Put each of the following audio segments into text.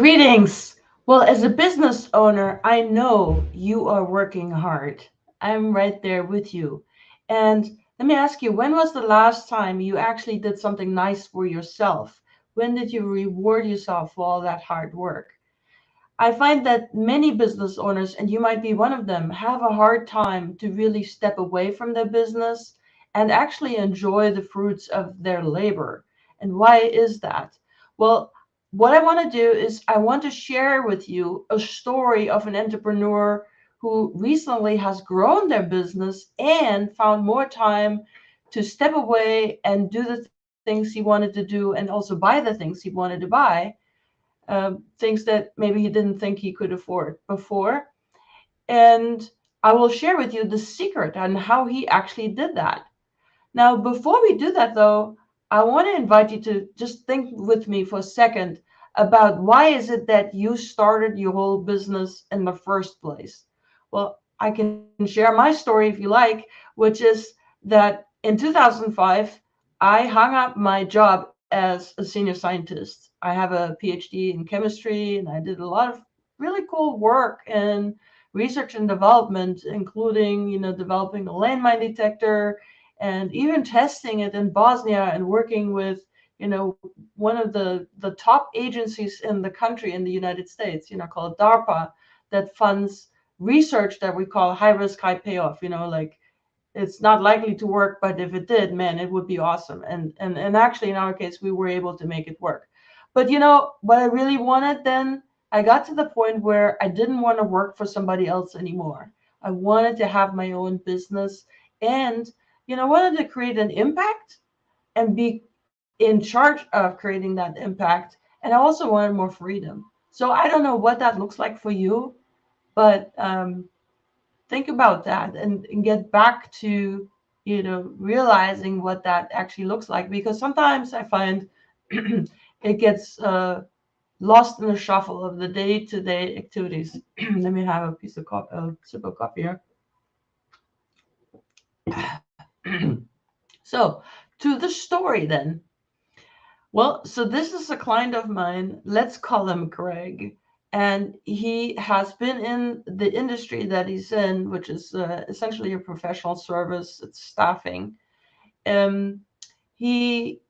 Greetings. Well, as a business owner, I know you are working hard. I'm right there with you. And let me ask you, when was the last time you actually did something nice for yourself? When did you reward yourself for all that hard work? I find that many business owners, and you might be one of them, have a hard time to really step away from their business and actually enjoy the fruits of their labor. And why is that? Well, what I want to do is I want to share with you a story of an entrepreneur who recently has grown their business and found more time to step away and do the things he wanted to do and also buy the things he wanted to buy, things that maybe he didn't think he could afford before. And I will share with you the secret on how he actually did that. Now, before we do that, though, I want to invite you to just think with me for a second about why is it that you started your whole business in the first place? Well, I can share my story if you like, which is that in 2005, I hung up my job as a senior scientist. I have a PhD in chemistry, and I did a lot of really cool work in research and development, including, developing a landmine detector and even testing it in Bosnia and working with, one of the top agencies in the country in the United States, called DARPA, that funds research that we call high risk, high payoff. Like it's not likely to work, but if it did, man, it would be awesome. And actually, in our case, we were able to make it work. But what I really wanted then, I got to the point where I didn't want to work for somebody else anymore. I wanted to have my own business and, wanted to create an impact and be in charge of creating that impact. And I also wanted more freedom. So I don't know what that looks like for you, but think about that and get back to realizing what that actually looks like, because sometimes I find it gets lost in the shuffle of the day-to-day activities. Let me have a piece of coffee, a sip of coffee here. So to the story then. Well, so this is a client of mine. Let's call him Greg. And he has been in the industry that he's in, which is essentially a professional service, it's staffing. Um, he,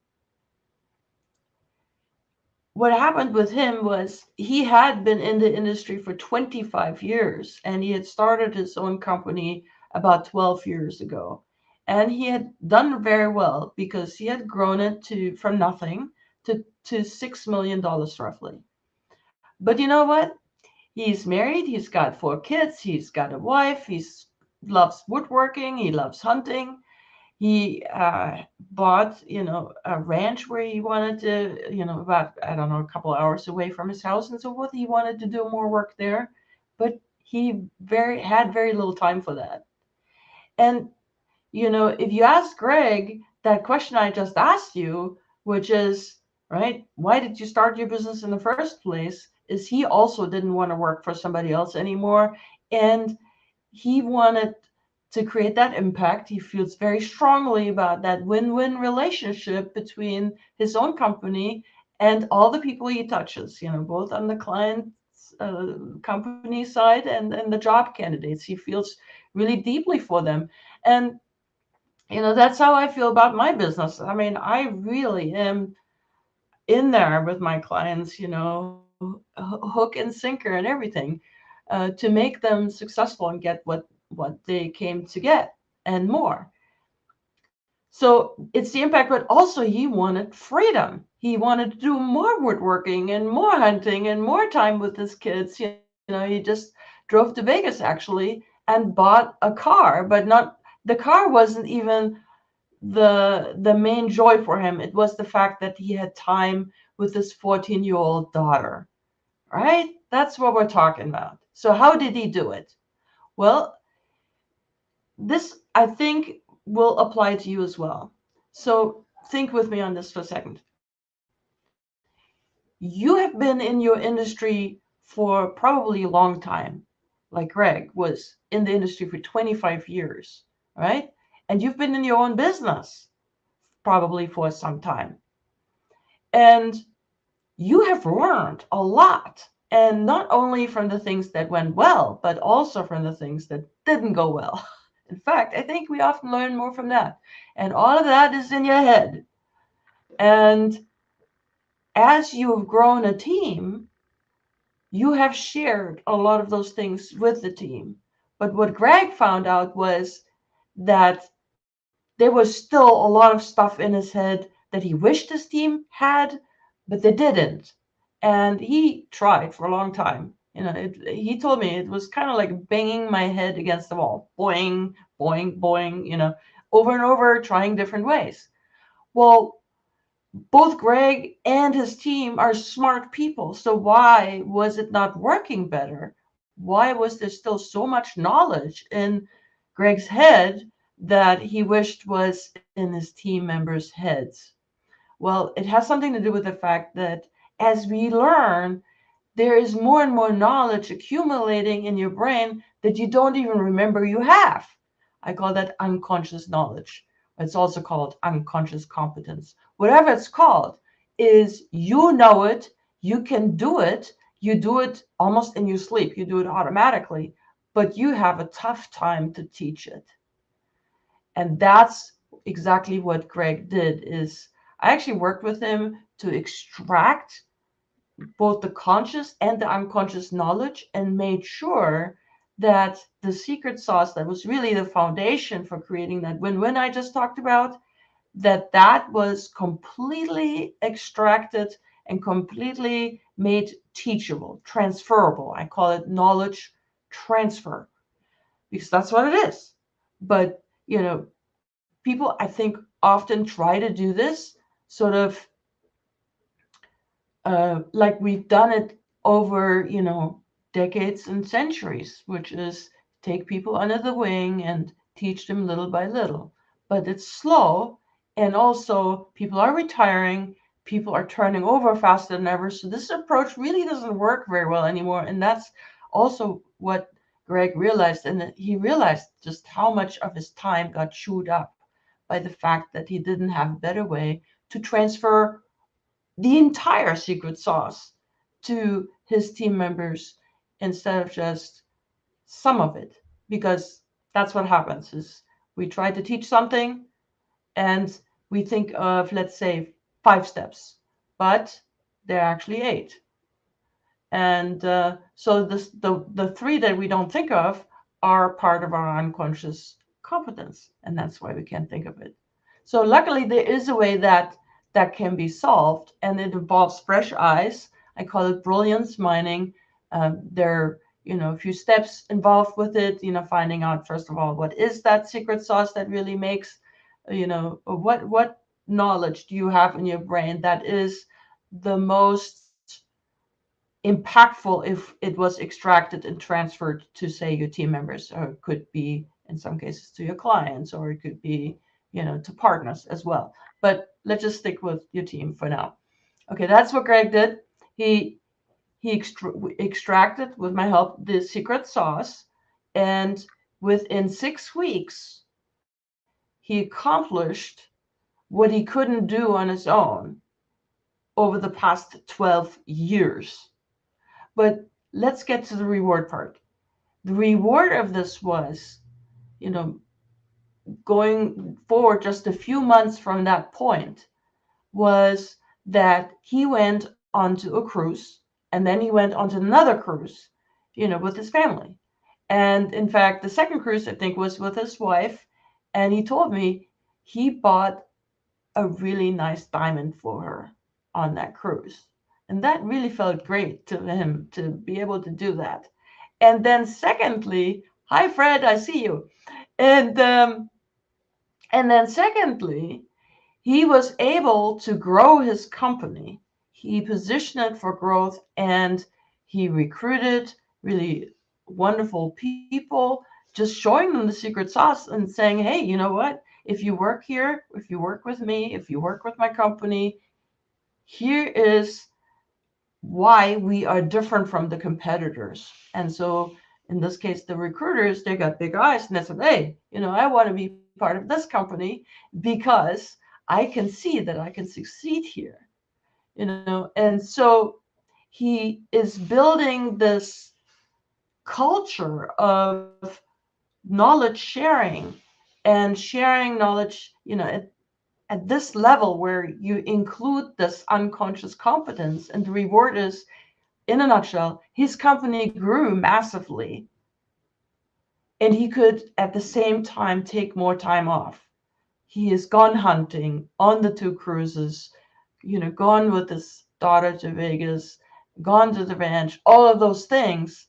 what happened with him was he had been in the industry for 25 years and he had started his own company about 12 years ago. And he had done very well because he had grown it to from nothing to $6 million roughly. But you know what? He's married, he's got 4 kids, he's got a wife, he loves woodworking, he loves hunting. He bought, a ranch where he wanted to, about, I don't know, a couple of hours away from his house and so forth. He wanted to do more work there, but he had very little time for that. And, if you ask Greg that question I just asked you, which is, right, why did you start your business in the first place? Is he also didn't want to work for somebody else anymore. And he wanted to create that impact. He feels very strongly about that win-win relationship between his own company and all the people he touches, both on the client's company side and the job candidates. He feels really deeply for them. And, that's how I feel about my business. I mean, I really am in there with my clients, hook and sinker and everything, to make them successful and get what they came to get and more. So it's the impact, but also he wanted freedom. He wanted to do more woodworking and more hunting and more time with his kids. He just drove to Vegas actually and bought a car, but not the car wasn't even the main joy for him. It was the fact that he had time with his 14-year-old daughter. Right? That's what we're talking about. So how did he do it? Well, this I think will apply to you as well. So think with me on this for a second. You have been in your industry for probably a long time, like Greg was in the industry for 25 years, right? And you've been in your own business probably for some time. And you have learned a lot. And not only from the things that went well, but also from the things that didn't go well. In fact, I think we often learn more from that. And all of that is in your head. And as you have grown a team, you have shared a lot of those things with the team. But what Greg found out was that there was still a lot of stuff in his head that he wished his team had, but they didn't. And he tried for a long time. He told me it was kind of like banging my head against the wall, boing, boing, boing, over and over, trying different ways. Well, both Greg and his team are smart people. So why was it not working better? Why was there still so much knowledge in Greg's head that he wished was in his team members' heads? Well, it has something to do with the fact that as we learn, there is more and more knowledge accumulating in your brain that you don't even remember you have. I call that unconscious knowledge. It's also called unconscious competence. Whatever it's called, is you know it, you can do it, you do it almost in your sleep, you do it automatically, but you have a tough time to teach it. And that's exactly what Greg did. Is I actually worked with him to extract both the conscious and the unconscious knowledge and made sure that the secret sauce that was really the foundation for creating that win-win I just talked about, that was completely extracted and completely made teachable, transferable. I call it knowledge transfer because that's what it is. But, people I think often try to do this sort of like we've done it over, decades and centuries, which is take people under the wing and teach them little by little. But it's slow, and also people are retiring, people are turning over faster than ever. So this approach really doesn't work very well anymore. And that's also what Greg realized. And he realized just how much of his time got chewed up by the fact that he didn't have a better way to transfer the entire secret sauce to his team members instead of just some of it, because that's what happens is we try to teach something and we think of, let's say, 5 steps, but there are actually 8. And so the 3 that we don't think of are part of our unconscious competence, and that's why we can't think of it. So luckily, there is a way that can be solved, and it involves fresh eyes. I call it brilliance mining. There are, a few steps involved with it. Finding out first of all, what is that secret sauce that really makes, what knowledge do you have in your brain that is the most impactful if it was extracted and transferred to, say, your team members, or it could be in some cases to your clients, or it could be, to partners as well. But let's just stick with your team for now. Okay, that's what Greg did. He extracted, with my help, the secret sauce, and within 6 weeks, he accomplished what he couldn't do on his own over the past 12 years. But let's get to the reward part. The reward of this was, you know, going forward just a few months from that point, was that he went onto a cruise, and then he went onto another cruise, with his family. And in fact, the second cruise, I think, was with his wife. And he told me he bought a really nice diamond for her on that cruise. And that really felt great to him to be able to do that. And then secondly, hi Fred, I see you. And and then secondly, he was able to grow his company. He positioned it for growth, and he recruited really wonderful people, just showing them the secret sauce and saying, hey, you know what? If you work here, if you work with me, if you work with my company, here is why we are different from the competitors. And so in this case, the recruiters, they got big eyes and they said, hey, I want to be part of this company because I can see that I can succeed here. And so he is building this culture of knowledge sharing and sharing knowledge, at this level where you include this unconscious competence, and the reward is, in a nutshell, his company grew massively, and he could at the same time take more time off. He is gone hunting on the two cruises, gone with his daughter to Vegas, gone to the ranch, all of those things.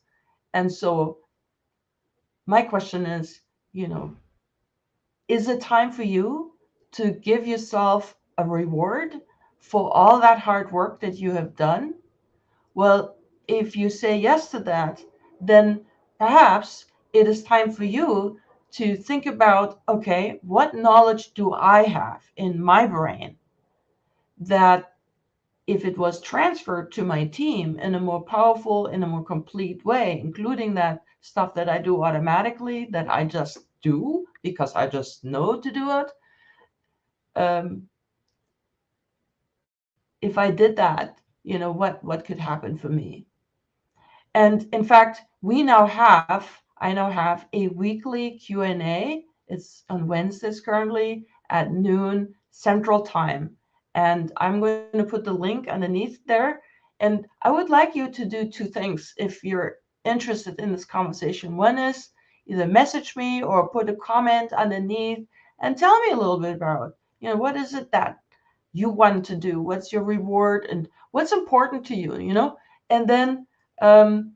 And so my question is it time for you to give yourself a reward for all that hard work that you have done? Well, if you say yes to that, then perhaps it is time for you to think about, okay, what knowledge do I have in my brain that, if it was transferred to my team in a more powerful, in a more complete way, including that stuff that I do automatically, that I just do because I just know to do it. If I did that, what could happen for me? And in fact, I now have a weekly Q&A. It's on Wednesdays currently at noon Central Time. And I'm going to put the link underneath there. And I would like you to do two things if you're interested in this conversation. One is either message me or put a comment underneath and tell me a little bit about, what is it that you want to do? What's your reward and what's important to you? And um,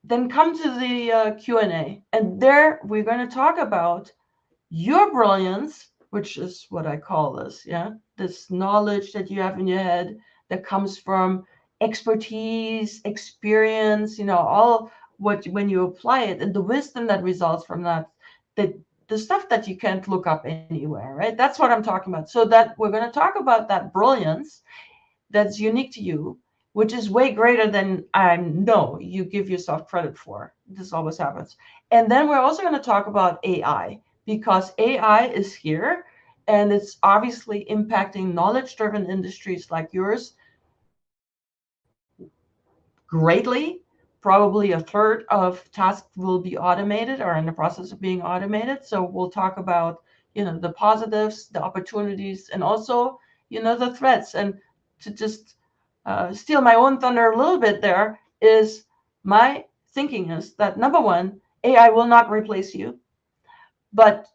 then come to the Q&A, and there we're going to talk about your brilliance, which is what I call this, this knowledge that you have in your head that comes from expertise, experience, all what, when you apply it, and the wisdom that results from that, the stuff that you can't look up anywhere, right? That's what I'm talking about. So that we're going to talk about that brilliance that's unique to you, which is way greater than I know you give yourself credit for. This always happens. And then we're also going to talk about AI, because AI is here and it's obviously impacting knowledge driven industries like yours greatly. Probably a third of tasks will be automated or in the process of being automated. So we'll talk about, the positives, the opportunities, and also, the threats. And to just steal my own thunder a little bit, there is my thinking is that number one, AI will not replace you. But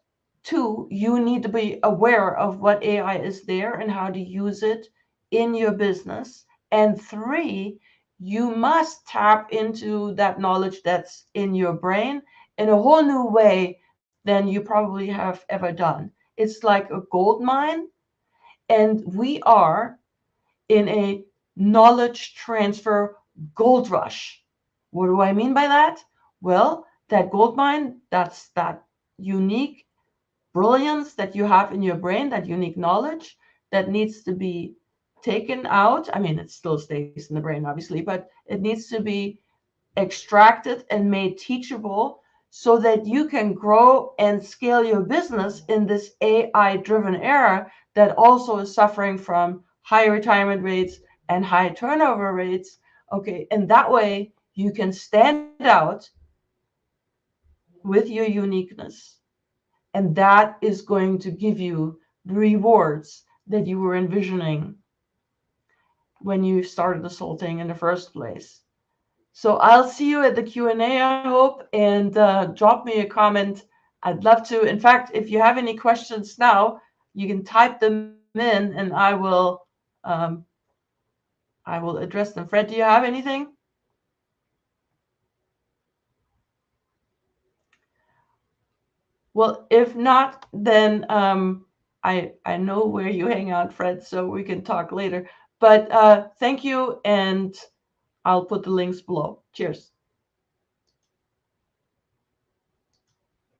two, you need to be aware of what AI is there and how to use it in your business. And three, you must tap into that knowledge that's in your brain in a whole new way than you probably have ever done. It's like a gold mine, and we are in a knowledge transfer gold rush. What do I mean by that? Well, that gold mine, that's that unique brilliance that you have in your brain, that unique knowledge that needs to be taken out. I mean, it still stays in the brain, obviously, but it needs to be extracted and made teachable so that you can grow and scale your business in this AI driven era that also is suffering from high retirement rates and high turnover rates. Okay, and that way you can stand out with your uniqueness. And that is going to give you the rewards that you were envisioning when you started this whole thing in the first place. So I'll see you at the Q&A, I hope, and drop me a comment. I'd love to. In fact, if you have any questions now, you can type them in and um, I will address them. Fred, do you have anything? Well, if not, then I know where you hang out, Fred, so we can talk later. But thank you, and I'll put the links below. Cheers.